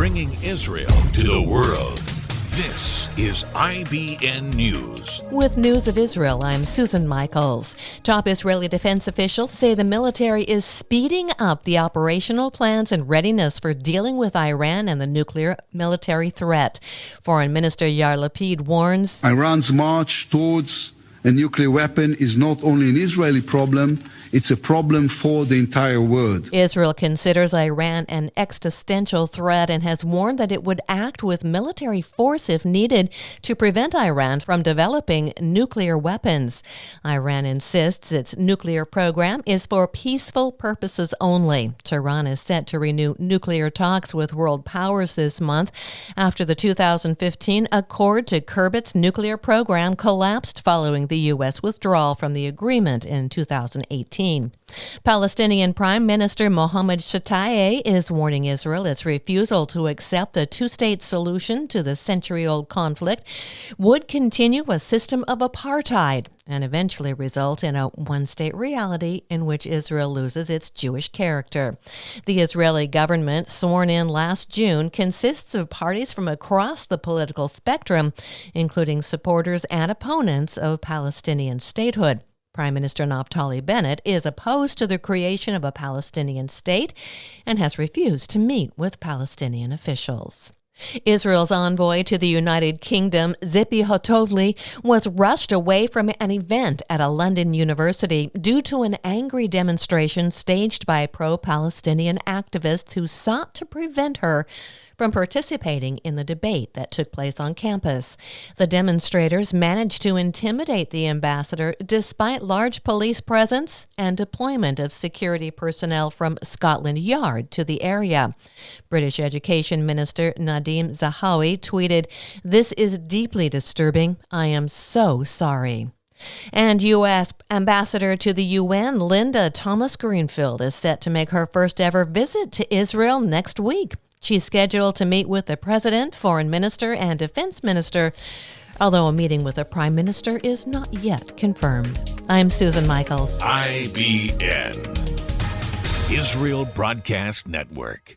bringing Israel to the world. This is IBN News. With news of Israel, I'm Susan Michaels. Top Israeli defense officials say the military is speeding up the operational plans and readiness for dealing with Iran and the nuclear military threat. Foreign Minister Yair Lapid warns Iran's march towards a nuclear weapon is not only an Israeli problem, it's a problem for the entire world. Israel considers Iran an existential threat and has warned that it would act with military force if needed to prevent Iran from developing nuclear weapons. Iran insists its nuclear program is for peaceful purposes only. Tehran is set to renew nuclear talks with world powers this month after the 2015 accord to curb its nuclear program collapsed following the U.S. withdrawal from the agreement in 2018. Palestinian Prime Minister Mohammed Shtayyeh is warning Israel its refusal to accept a two-state solution to the century-old conflict would continue a system of apartheid and eventually result in a one-state reality in which Israel loses its Jewish character. The Israeli government, sworn in last June, consists of parties from across the political spectrum, including supporters and opponents of Palestinian statehood. Prime Minister Naftali Bennett is opposed to the creation of a Palestinian state and has refused to meet with Palestinian officials. Israel's envoy to the United Kingdom, Zippy Hotovely, was rushed away from an event at a London university due to an angry demonstration staged by pro-Palestinian activists who sought to prevent her from participating in the debate that took place on campus. The demonstrators managed to intimidate the ambassador despite large police presence and deployment of security personnel from Scotland Yard to the area. British Education Minister Nadhim Zahawi tweeted, "This is deeply disturbing. I am so sorry." And U.S. Ambassador to the UN, Linda Thomas-Greenfield, is set to make her first ever visit to Israel next week. She's scheduled to meet with the president, foreign minister, and defense minister, although a meeting with the prime minister is not yet confirmed. I'm Susan Michaels. IBN, Israel Broadcast Network.